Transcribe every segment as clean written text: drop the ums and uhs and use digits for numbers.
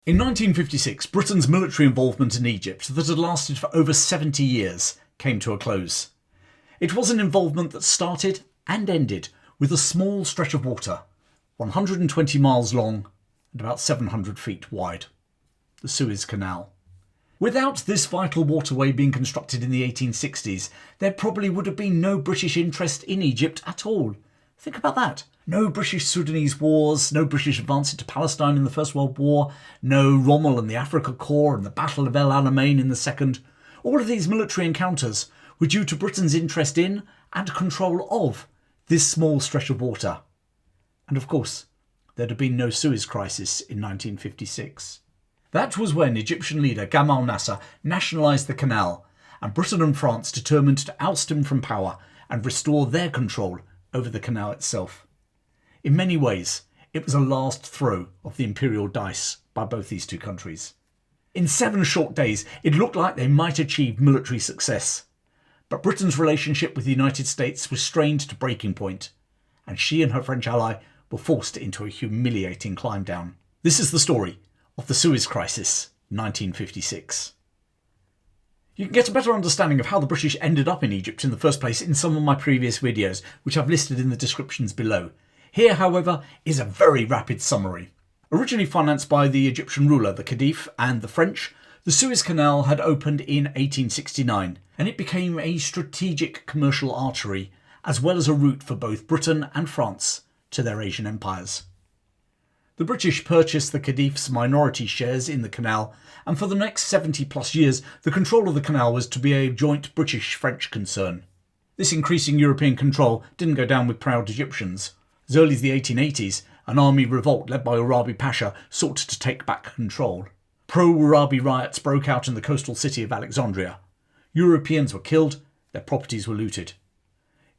In 1956, Britain's military involvement in Egypt that had lasted for over 70 years came to a close. It was an involvement that started and ended with a small stretch of water, 120 miles long and about 700 feet wide, the Suez Canal. Without this vital waterway being constructed in the 1860s, there probably would have been no British interest in Egypt at all. Think about that. No British-Sudanese wars, no British advance into Palestine in the First World War, no Rommel and the Africa Corps and the Battle of El Alamein in the Second. All of these military encounters were due to Britain's interest in and control of this small stretch of water. And of course, there'd have been no Suez Crisis in 1956. That was when Egyptian leader Gamal Nasser nationalised the canal, and Britain and France determined to oust him from power and restore their control over the canal itself. In many ways, it was a last throw of the imperial dice by both these two countries. In 7 short days, it looked like they might achieve military success. But Britain's relationship with the United States was strained to breaking point, and she and her French ally were forced into a humiliating climb down. This is the story of the Suez Crisis, 1956. You can get a better understanding of how the British ended up in Egypt in the first place in some of my previous videos, which I've listed in the descriptions below. Here, however, is a very rapid summary. Originally financed by the Egyptian ruler, the Khedive, and the French, the Suez Canal had opened in 1869, and it became a strategic commercial artery, as well as a route for both Britain and France to their Asian empires. The British purchased the Khedive's minority shares in the canal, and for the next 70 plus years, the control of the canal was to be a joint British-French concern. This increasing European control didn't go down with proud Egyptians. As early as the 1880s, an army revolt led by Urabi Pasha sought to take back control. Pro-Urabi riots broke out in the coastal city of Alexandria. Europeans were killed, their properties were looted.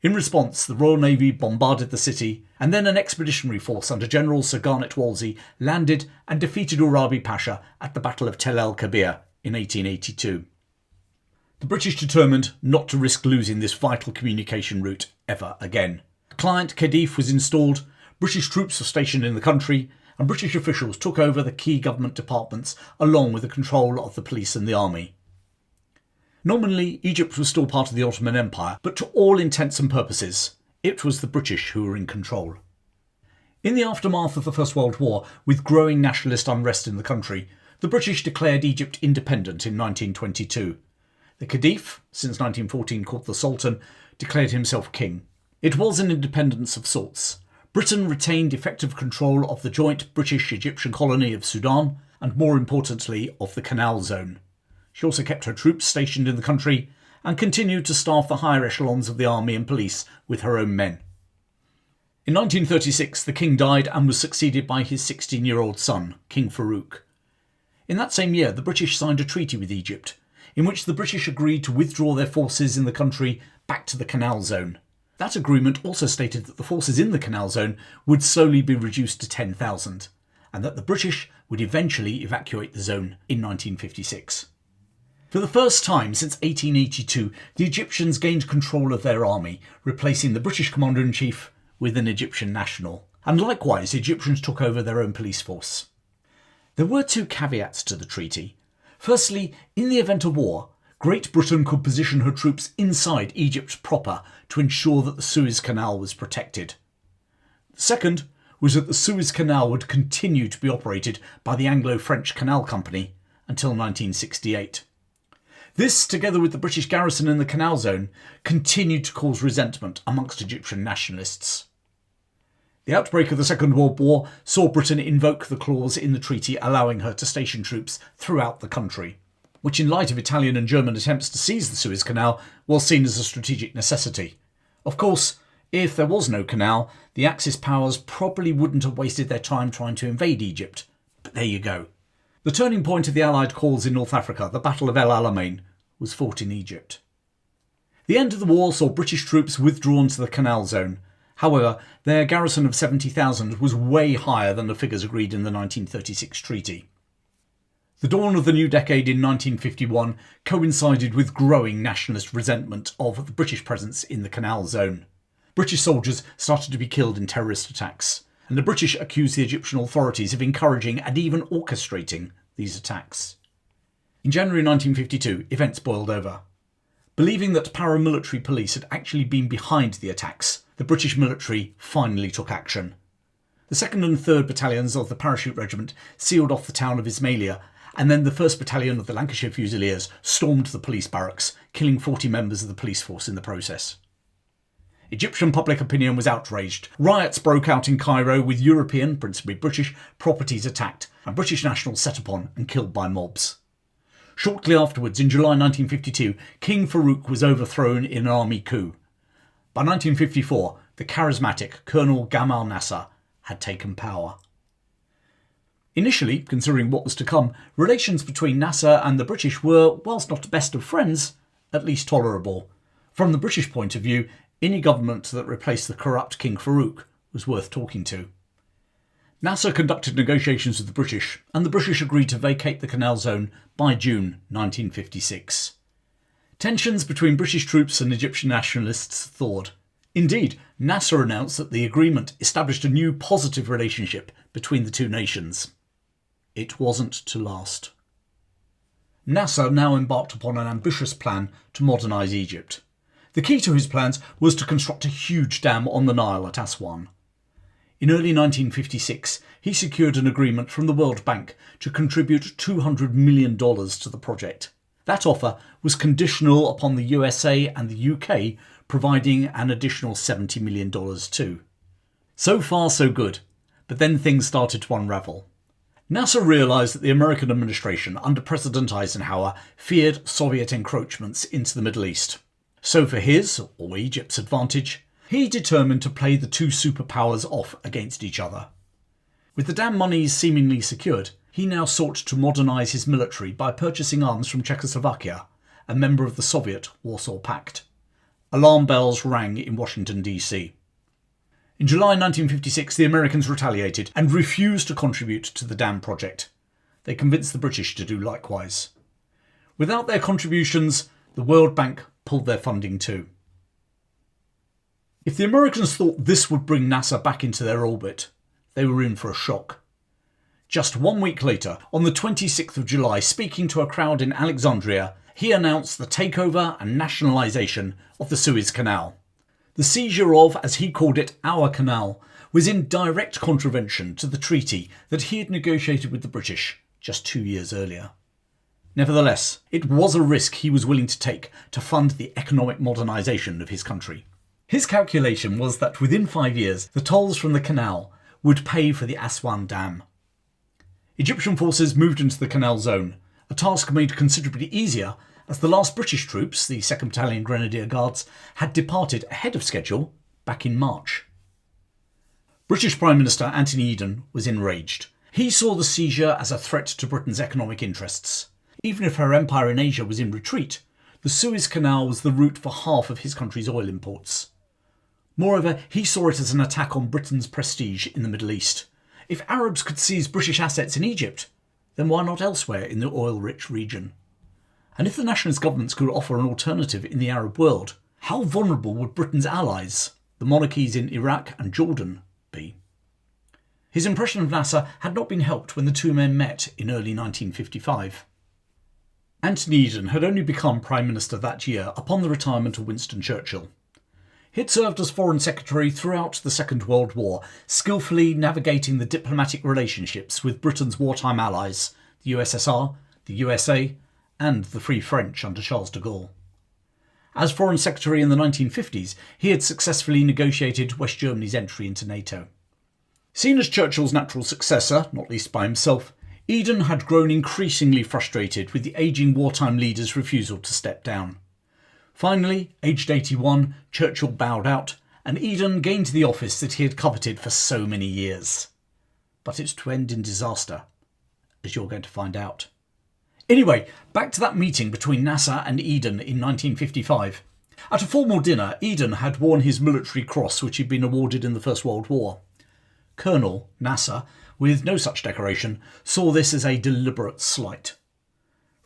In response, the Royal Navy bombarded the city, and then an expeditionary force under General Sir Garnet Wolseley landed and defeated Urabi Pasha at the Battle of Tel el-Kebir in 1882. The British determined not to risk losing this vital communication route ever again. Client Khedive was installed, British troops were stationed in the country, and British officials took over the key government departments along with the control of the police and the army. Nominally, Egypt was still part of the Ottoman Empire, but to all intents and purposes, it was the British who were in control. In the aftermath of the First World War, with growing nationalist unrest in the country, the British declared Egypt independent in 1922. The Khedive, since 1914 called the Sultan, declared himself king. It was an independence of sorts. Britain retained effective control of the joint British-Egyptian colony of Sudan, and more importantly, of the Canal Zone. She also kept her troops stationed in the country and continued to staff the higher echelons of the army and police with her own men. In 1936, the king died and was succeeded by his 16-year-old son, King Farouk. In that same year, the British signed a treaty with Egypt, in which the British agreed to withdraw their forces in the country back to the Canal Zone. That agreement also stated that the forces in the Canal Zone would slowly be reduced to 10,000, and that the British would eventually evacuate the zone in 1956. For the first time since 1882, the Egyptians gained control of their army, replacing the British Commander-in-Chief with an Egyptian national. And likewise, the Egyptians took over their own police force. There were 2 caveats to the treaty. Firstly, in the event of war, Great Britain could position her troops inside Egypt proper to ensure that the Suez Canal was protected. The second was that the Suez Canal would continue to be operated by the Anglo-French Canal Company until 1968. This, together with the British garrison in the Canal Zone, continued to cause resentment amongst Egyptian nationalists. The outbreak of the Second World War saw Britain invoke the clause in the treaty allowing her to station troops throughout the country, which in light of Italian and German attempts to seize the Suez Canal was seen as a strategic necessity. Of course, if there was no canal, the Axis powers probably wouldn't have wasted their time trying to invade Egypt. But there you go. The turning point of the Allied cause in North Africa, the Battle of El Alamein, was fought in Egypt. The end of the war saw British troops withdrawn to the Canal Zone. However, their garrison of 70,000 was way higher than the figures agreed in the 1936 treaty. The dawn of the new decade in 1951 coincided with growing nationalist resentment of the British presence in the Canal Zone. British soldiers started to be killed in terrorist attacks, and the British accused the Egyptian authorities of encouraging and even orchestrating these attacks. In January 1952, events boiled over. Believing that paramilitary police had actually been behind the attacks, the British military finally took action. The 2nd and 3rd Battalions of the Parachute Regiment sealed off the town of Ismailia, and then the 1st Battalion of the Lancashire Fusiliers stormed the police barracks, killing 40 members of the police force in the process. Egyptian public opinion was outraged. Riots broke out in Cairo, with European, principally British, properties attacked and British nationals set upon and killed by mobs. Shortly afterwards, in July 1952, King Farouk was overthrown in an army coup. By 1954, the charismatic Colonel Gamal Nasser had taken power. Initially, considering what was to come, relations between Nasser and the British were, whilst not best of friends, at least tolerable. From the British point of view, any government that replaced the corrupt King Farouk was worth talking to. Nasser conducted negotiations with the British, and the British agreed to vacate the Canal Zone by June 1956. Tensions between British troops and Egyptian nationalists thawed. Indeed, Nasser announced that the agreement established a new positive relationship between the two nations. It wasn't to last. Nasser now embarked upon an ambitious plan to modernise Egypt. The key to his plans was to construct a huge dam on the Nile at Aswan. In early 1956, he secured an agreement from the World Bank to contribute $200 million to the project. That offer was conditional upon the USA and the UK providing an additional $70 million too. So far so good, but then things started to unravel. Nasser realised that the American administration under President Eisenhower feared Soviet encroachments into the Middle East. So for his, or Egypt's, advantage, he determined to play the two superpowers off against each other. With the dam monies seemingly secured, he now sought to modernise his military by purchasing arms from Czechoslovakia, a member of the Soviet Warsaw Pact. Alarm bells rang in Washington, D.C. In July 1956, the Americans retaliated and refused to contribute to the dam project. They convinced the British to do likewise. Without their contributions, the World Bank pulled their funding too. If the Americans thought this would bring Nasser back into their orbit, they were in for a shock. Just 1 week later, on the 26th of July, speaking to a crowd in Alexandria, he announced the takeover and nationalisation of the Suez Canal. The seizure of, as he called it, our canal, was in direct contravention to the treaty that he had negotiated with the British just 2 years earlier. Nevertheless, it was a risk he was willing to take to fund the economic modernisation of his country. His calculation was that within 5 years, the tolls from the canal would pay for the Aswan Dam. Egyptian forces moved into the canal zone, a task made considerably easier as the last British troops, the 2nd Battalion Grenadier Guards, had departed ahead of schedule back in March. British Prime Minister Anthony Eden was enraged. He saw the seizure as a threat to Britain's economic interests. Even if her empire in Asia was in retreat, the Suez Canal was the route for half of his country's oil imports. Moreover, he saw it as an attack on Britain's prestige in the Middle East. If Arabs could seize British assets in Egypt, then why not elsewhere in the oil-rich region? And if the nationalist governments could offer an alternative in the Arab world, how vulnerable would Britain's allies, the monarchies in Iraq and Jordan, be? His impression of Nasser had not been helped when the two men met in early 1955. Anthony Eden had only become Prime Minister that year upon the retirement of Winston Churchill. He had served as Foreign Secretary throughout the Second World War, skillfully navigating the diplomatic relationships with Britain's wartime allies, the USSR, the USA, and the Free French under Charles de Gaulle. As Foreign Secretary in the 1950s, he had successfully negotiated West Germany's entry into NATO. Seen as Churchill's natural successor, not least by himself, Eden had grown increasingly frustrated with the ageing wartime leader's refusal to step down. Finally, aged 81, Churchill bowed out, and Eden gained the office that he had coveted for so many years. But it's to end in disaster, as you're going to find out. Anyway, back to that meeting between Nasser and Eden in 1955. At a formal dinner, Eden had worn his military cross which he'd been awarded in the First World War. Colonel Nasser, with no such decoration, saw this as a deliberate slight.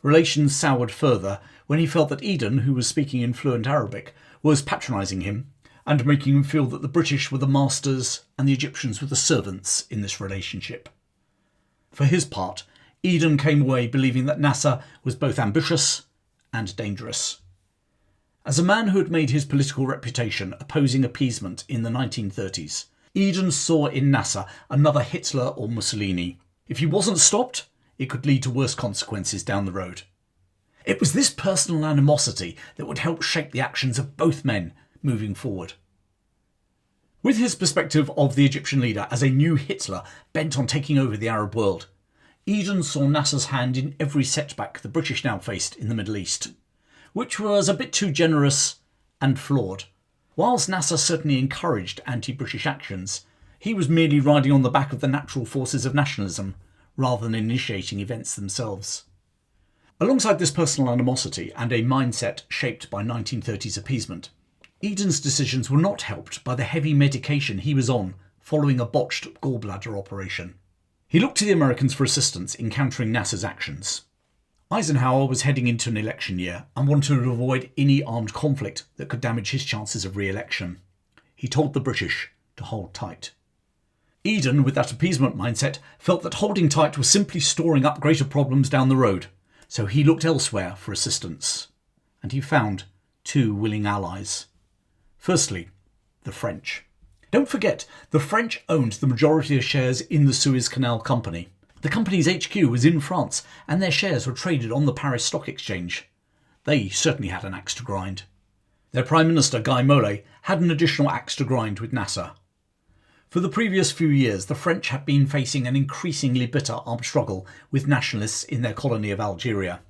Relations soured further when he felt that Eden, who was speaking in fluent Arabic, was patronising him, and making him feel that the British were the masters and the Egyptians were the servants in this relationship. For his part, Eden came away believing that Nasser was both ambitious and dangerous. As a man who had made his political reputation opposing appeasement in the 1930s, Eden saw in Nasser another Hitler or Mussolini. If he wasn't stopped, it could lead to worse consequences down the road. It was this personal animosity that would help shape the actions of both men moving forward. With his perspective of the Egyptian leader as a new Hitler bent on taking over the Arab world, Eden saw Nasser's hand in every setback the British now faced in the Middle East, which was a bit too generous and flawed. Whilst Nasser certainly encouraged anti-British actions, he was merely riding on the back of the natural forces of nationalism, rather than initiating events themselves. Alongside this personal animosity and a mindset shaped by 1930s appeasement, Eden's decisions were not helped by the heavy medication he was on following a botched gallbladder operation. He looked to the Americans for assistance in countering Nasser's actions. Eisenhower was heading into an election year and wanted to avoid any armed conflict that could damage his chances of re-election. He told the British to hold tight. Eden, with that appeasement mindset, felt that holding tight was simply storing up greater problems down the road, so he looked elsewhere for assistance. And he found two willing allies. Firstly, the French. Don't forget, the French owned the majority of shares in the Suez Canal Company. The company's HQ was in France, and their shares were traded on the Paris Stock Exchange. They certainly had an axe to grind. Their Prime Minister, Guy Mollet, had an additional axe to grind with Nasser. For the previous few years, the French had been facing an increasingly bitter armed struggle with nationalists in their colony of Algeria.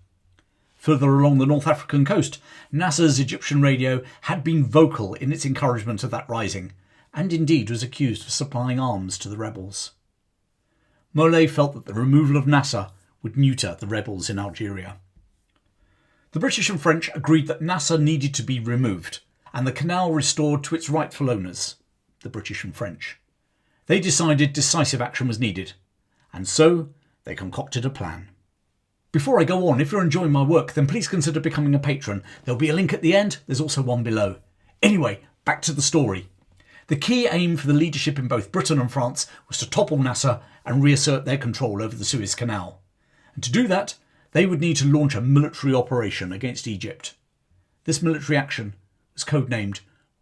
Further along the North African coast, Nasser's Egyptian radio had been vocal in its encouragement of that rising, and indeed was accused of supplying arms to the rebels. Mollet felt that the removal of Nasser would neuter the rebels in Algeria. The British and French agreed that Nasser needed to be removed, and the canal restored to its rightful owners, the British and French. They decided decisive action was needed, and so they concocted a plan. Before I go on, if you're enjoying my work, then please consider becoming a patron. There'll be a link at the end, there's also one below. Anyway, back to the story. The key aim for the leadership in both Britain and France was to topple Nasser and reassert their control over the Suez Canal. And to do that, they would need to launch a military operation against Egypt. This military action was codenamed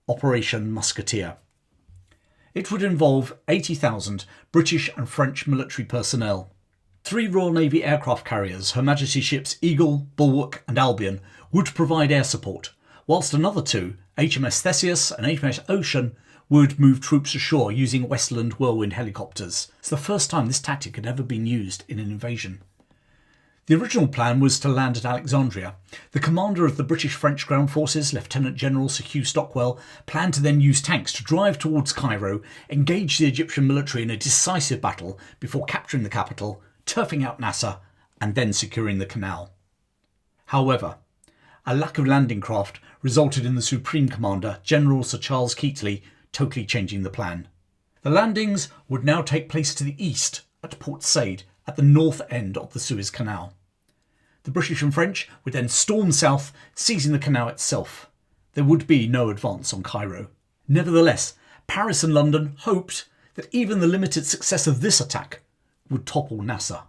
Operation Musketeer. It would involve 80,000 British and French military personnel. 3 Royal Navy aircraft carriers, Her Majesty's ships Eagle, Bulwark and Albion, would provide air support, whilst another 2, HMS Theseus and HMS Ocean, would move troops ashore using Westland Whirlwind helicopters. It's the first time this tactic had ever been used in an invasion. The original plan was to land at Alexandria. The commander of the British-French ground forces, Lieutenant General Sir Hugh Stockwell, planned to then use tanks to drive towards Cairo, engage the Egyptian military in a decisive battle before capturing the capital, turfing out Nasser, and then securing the canal. However, a lack of landing craft resulted in the Supreme Commander, General Sir Charles Keighley, totally changing the plan. The landings would now take place to the east at Port Said, at the north end of the Suez Canal. The British and French would then storm south, seizing the canal itself. There would be no advance on Cairo. Nevertheless, Paris and London hoped that even the limited success of this attack would topple Nasser.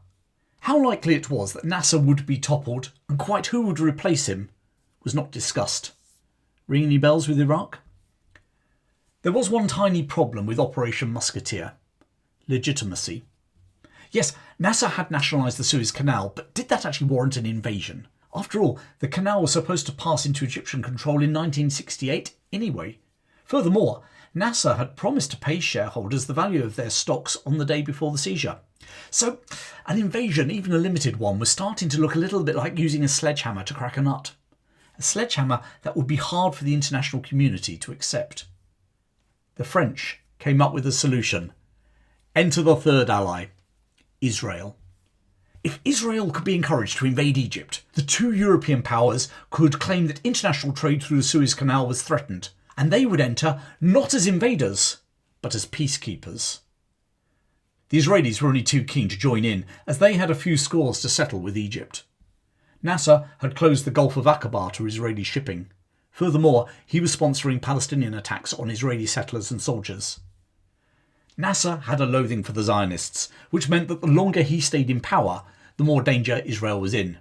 How likely it was that Nasser would be toppled and quite who would replace him was not discussed. Ring any bells with Iraq? There was one tiny problem with Operation Musketeer: legitimacy. Yes, Nasser had nationalised the Suez Canal, but did that actually warrant an invasion? After all, the canal was supposed to pass into Egyptian control in 1968 anyway. Furthermore, Nasser had promised to pay shareholders the value of their stocks on the day before the seizure. So, an invasion, even a limited one, was starting to look a little bit like using a sledgehammer to crack a nut. A sledgehammer that would be hard for the international community to accept. The French came up with a solution. Enter the third ally: Israel. If Israel could be encouraged to invade Egypt, the 2 European powers could claim that international trade through the Suez Canal was threatened, and they would enter not as invaders, but as peacekeepers. The Israelis were only too keen to join in, as they had a few scores to settle with Egypt. Nasser had closed the Gulf of Aqaba to Israeli shipping. Furthermore, he was sponsoring Palestinian attacks on Israeli settlers and soldiers. Nasser had a loathing for the Zionists, which meant that the longer he stayed in power, the more danger Israel was in.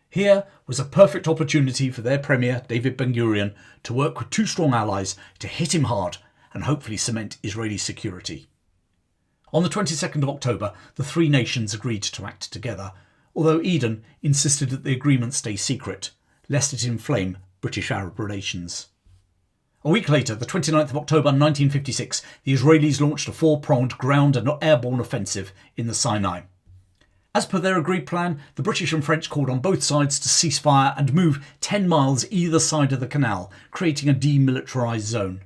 Here was a perfect opportunity for their premier, David Ben-Gurion, to work with two strong allies to hit him hard and hopefully cement Israeli security. On the 22nd of October, the three nations agreed to act together, although Eden insisted that the agreement stay secret, lest it inflame British-Arab relations. A week later, the 29th of October 1956, the Israelis launched a four-pronged ground and airborne offensive in the Sinai. As per their agreed plan, the British and French called on both sides to cease fire and move 10 miles either side of the canal, creating a demilitarised zone.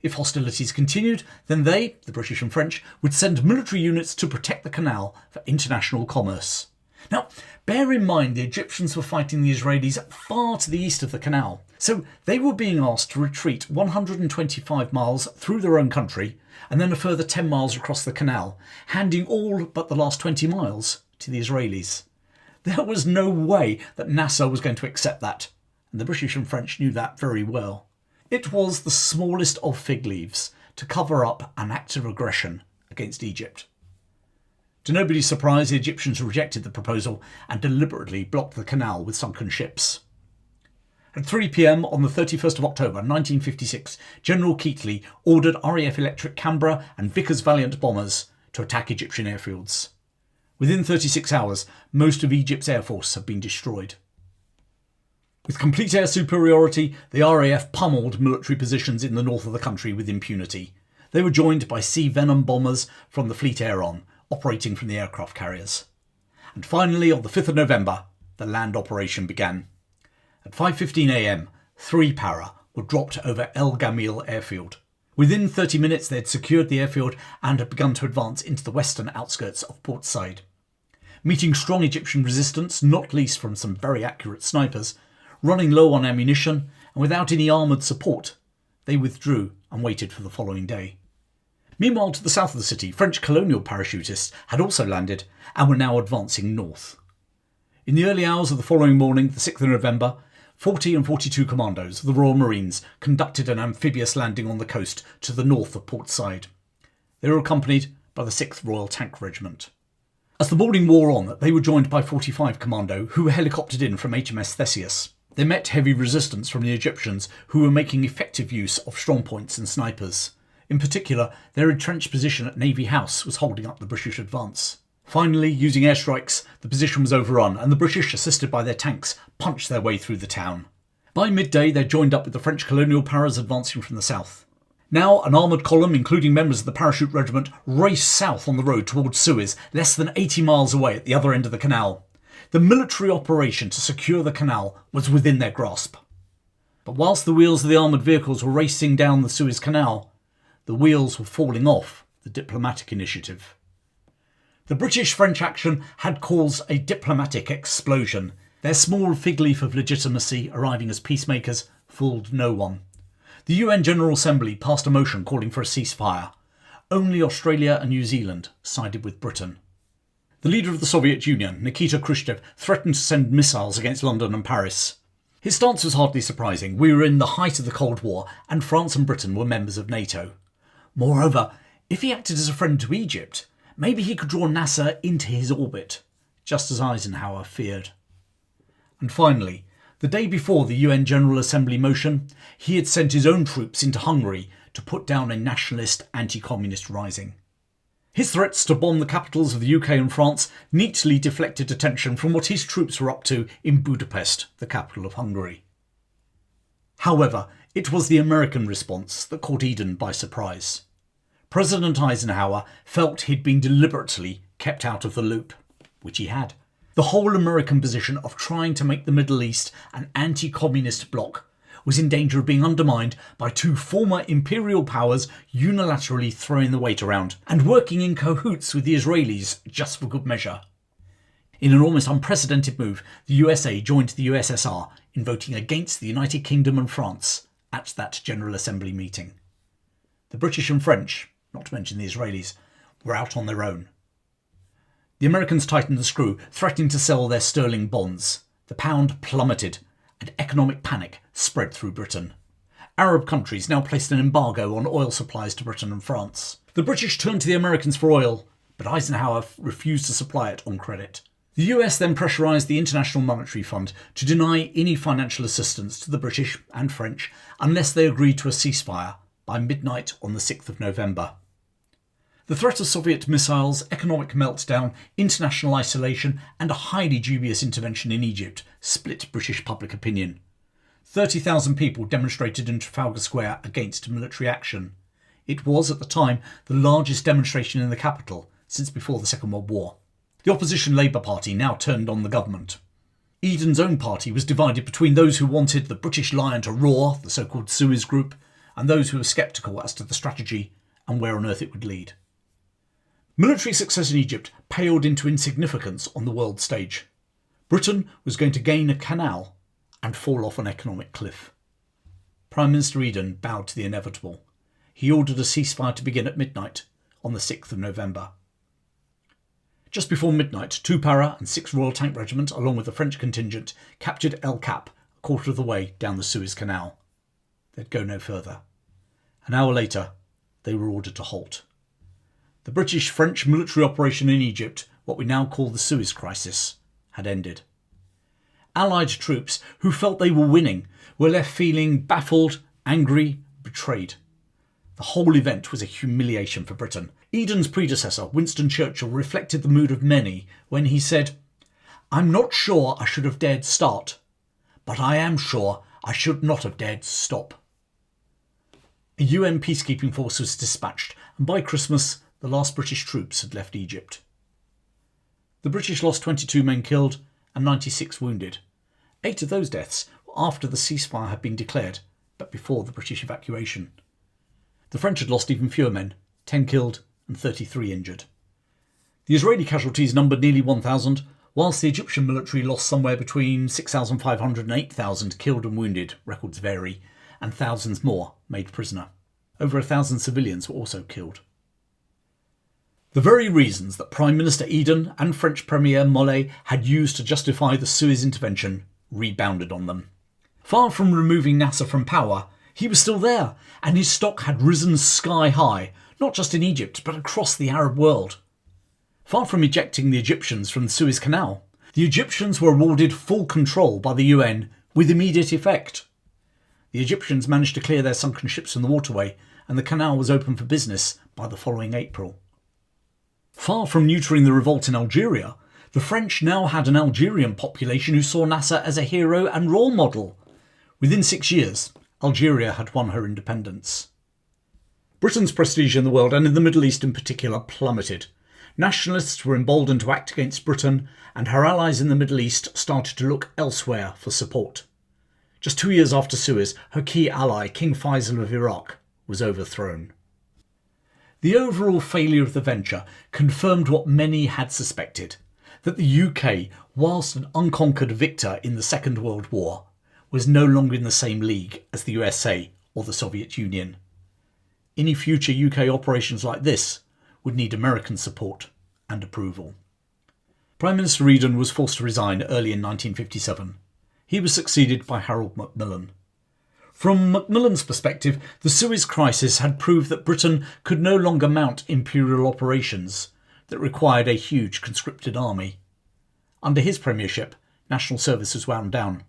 If hostilities continued, then they, the British and French, would send military units to protect the canal for international commerce. Now, bear in mind the Egyptians were fighting the Israelis far to the east of the canal, so they were being asked to retreat 125 miles through their own country and then a further 10 miles across the canal, handing all but the last 20 miles to the Israelis. There was no way that Nasser was going to accept that, and the British and French knew that very well. It was the smallest of fig leaves to cover up an act of aggression against Egypt. To nobody's surprise, the Egyptians rejected the proposal and deliberately blocked the canal with sunken ships. At 3 p.m. on the 31st of October 1956, General Keatley ordered RAF Electric Canberra and Vickers Valiant bombers to attack Egyptian airfields. Within 36 hours, most of Egypt's air force had been destroyed. With complete air superiority, the RAF pummeled military positions in the north of the country with impunity. They were joined by Sea Venom bombers from the Fleet Air On, operating from the aircraft carriers. And finally, on the 5th of November, the land operation began. At 5:15 a.m, 3 para were dropped over El Gamil airfield. Within 30 minutes, they had secured the airfield and had begun to advance into the western outskirts of Port Said. Meeting strong Egyptian resistance, not least from some very accurate snipers, running low on ammunition and without any armoured support, they withdrew and waited for the following day. Meanwhile, to the south of the city, French colonial parachutists had also landed and were now advancing north. In the early hours of the following morning, the 6th of November, 40 and 42 commandos of the Royal Marines conducted an amphibious landing on the coast to the north of Port Said. They were accompanied by the 6th Royal Tank Regiment. As the morning wore on, they were joined by 45 Commando, who were helicoptered in from HMS Theseus. They met heavy resistance from the Egyptians, who were making effective use of strongpoints and snipers. In particular, their entrenched position at Navy House was holding up the British advance. Finally, using airstrikes, the position was overrun and the British, assisted by their tanks, punched their way through the town. By midday, they joined up with the French colonial paras advancing from the south. Now, an armoured column, including members of the parachute regiment, raced south on the road towards Suez, less than 80 miles away at the other end of the canal. The military operation to secure the canal was within their grasp. But whilst the wheels of the armoured vehicles were racing down the Suez Canal, the wheels were falling off the diplomatic initiative. The British-French action had caused a diplomatic explosion. Their small fig leaf of legitimacy, arriving as peacemakers, fooled no one. The UN General Assembly passed a motion calling for a ceasefire. Only Australia and New Zealand sided with Britain. The leader of the Soviet Union, Nikita Khrushchev, threatened to send missiles against London and Paris. His stance was hardly surprising. We were in the height of the Cold War, and France and Britain were members of NATO. Moreover, if he acted as a friend to Egypt, maybe he could draw Nasser into his orbit, just as Eisenhower feared. And finally, the day before the UN General Assembly motion, he had sent his own troops into Hungary to put down a nationalist anti-communist rising. His threats to bomb the capitals of the UK and France neatly deflected attention from what his troops were up to in Budapest, the capital of Hungary. However, it was the American response that caught Eden by surprise. President Eisenhower felt he'd been deliberately kept out of the loop, which he had. The whole American position of trying to make the Middle East an anti-communist bloc was in danger of being undermined by two former imperial powers unilaterally throwing the weight around and working in cahoots with the Israelis just for good measure. In an almost unprecedented move, the USA joined the USSR in voting against the United Kingdom and France at that General Assembly meeting. The British and French, not to mention the Israelis, were out on their own. The Americans tightened the screw, threatening to sell their sterling bonds. The pound plummeted, and economic panic spread through Britain. Arab countries now placed an embargo on oil supplies to Britain and France. The British turned to the Americans for oil, but Eisenhower refused to supply it on credit. The US then pressurised the International Monetary Fund to deny any financial assistance to the British and French unless they agreed to a ceasefire by midnight on the 6th of November. The threat of Soviet missiles, economic meltdown, international isolation and a highly dubious intervention in Egypt split British public opinion. 30,000 people demonstrated in Trafalgar Square against military action. It was, at the time, the largest demonstration in the capital since before the Second World War. The opposition Labour Party now turned on the government. Eden's own party was divided between those who wanted the British lion to roar, the so-called Suez Group, and those who were sceptical as to the strategy and where on earth it would lead. Military success in Egypt paled into insignificance on the world stage. Britain was going to gain a canal and fall off an economic cliff. Prime Minister Eden bowed to the inevitable. He ordered a ceasefire to begin at midnight on the 6th of November. Just before midnight, 2 Para and 6 Royal Tank Regiment, along with the French contingent, captured El Cap, a quarter of the way down the Suez Canal. They'd go no further. An hour later, they were ordered to halt. The British-French military operation in Egypt, what we now call the Suez Crisis, had ended. Allied troops, who felt they were winning, were left feeling baffled, angry, betrayed. The whole event was a humiliation for Britain. Eden's predecessor, Winston Churchill, reflected the mood of many when he said, "I'm not sure I should have dared start, but I am sure I should not have dared stop." A UN peacekeeping force was dispatched, and by Christmas, the last British troops had left Egypt. The British lost 22 men killed and 96 wounded. 8 of those deaths were after the ceasefire had been declared, but before the British evacuation. The French had lost even fewer men, 10 killed and 33 injured. The Israeli casualties numbered nearly 1,000, whilst the Egyptian military lost somewhere between 6,500 and 8,000 killed and wounded, records vary, and thousands more made prisoner. Over 1,000 civilians were also killed. The very reasons that Prime Minister Eden and French Premier Mollet had used to justify the Suez intervention rebounded on them. Far from removing Nasser from power, he was still there, and his stock had risen sky high, not just in Egypt, but across the Arab world. Far from ejecting the Egyptians from the Suez Canal, the Egyptians were awarded full control by the UN with immediate effect. The Egyptians managed to clear their sunken ships from the waterway, and the canal was open for business by the following April. Far from neutering the revolt in Algeria, the French now had an Algerian population who saw Nasser as a hero and role model. Within 6 years, Algeria had won her independence. Britain's prestige in the world, and in the Middle East in particular, plummeted. Nationalists were emboldened to act against Britain, and her allies in the Middle East started to look elsewhere for support. Just 2 years after Suez, her key ally, King Faisal of Iraq, was overthrown. The overall failure of the venture confirmed what many had suspected, that the UK, whilst an unconquered victor in the Second World War, was no longer in the same league as the USA or the Soviet Union. Any future UK operations like this would need American support and approval. Prime Minister Eden was forced to resign early in 1957. He was succeeded by Harold Macmillan. From Macmillan's perspective, the Suez Crisis had proved that Britain could no longer mount imperial operations that required a huge conscripted army. Under his premiership, national service was wound down.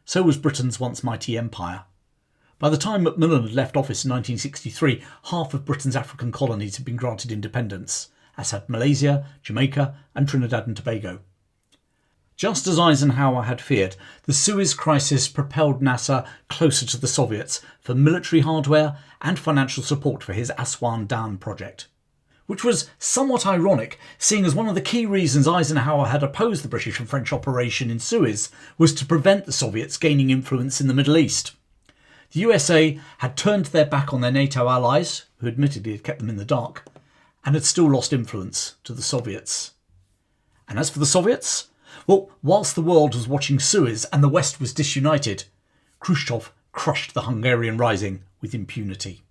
So was Britain's once mighty empire. By the time Macmillan had left office in 1963, half of Britain's African colonies had been granted independence, as had Malaysia, Jamaica and Trinidad and Tobago. Just as Eisenhower had feared, the Suez Crisis propelled Nasser closer to the Soviets for military hardware and financial support for his Aswan Dam project. Which was somewhat ironic, seeing as one of the key reasons Eisenhower had opposed the British and French operation in Suez was to prevent the Soviets gaining influence in the Middle East. The USA had turned their back on their NATO allies, who admittedly had kept them in the dark, and had still lost influence to the Soviets. And as for the Soviets, well, whilst the world was watching Suez and the West was disunited, Khrushchev crushed the Hungarian Rising with impunity.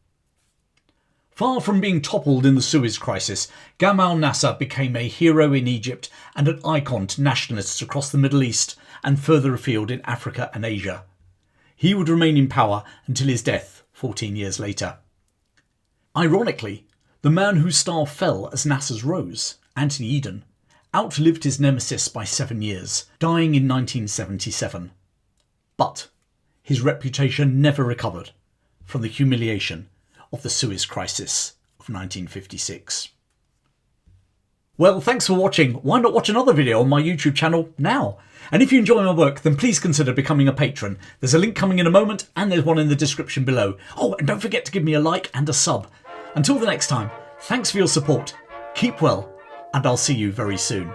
Far from being toppled in the Suez Crisis, Gamal Nasser became a hero in Egypt and an icon to nationalists across the Middle East and further afield in Africa and Asia. He would remain in power until his death 14 years later. Ironically, the man whose star fell as Nasser's rose, Anthony Eden, outlived his nemesis by 7 years, dying in 1977. But his reputation never recovered from the humiliation of the Suez Crisis of 1956. Well, thanks for watching. Why not watch another video on my YouTube channel now? And if you enjoy my work, then please consider becoming a patron. There's a link coming in a moment, and there's one in the description below. Oh, and don't forget to give me a like and a sub. Until the next time, thanks for your support, keep well, and I'll see you very soon.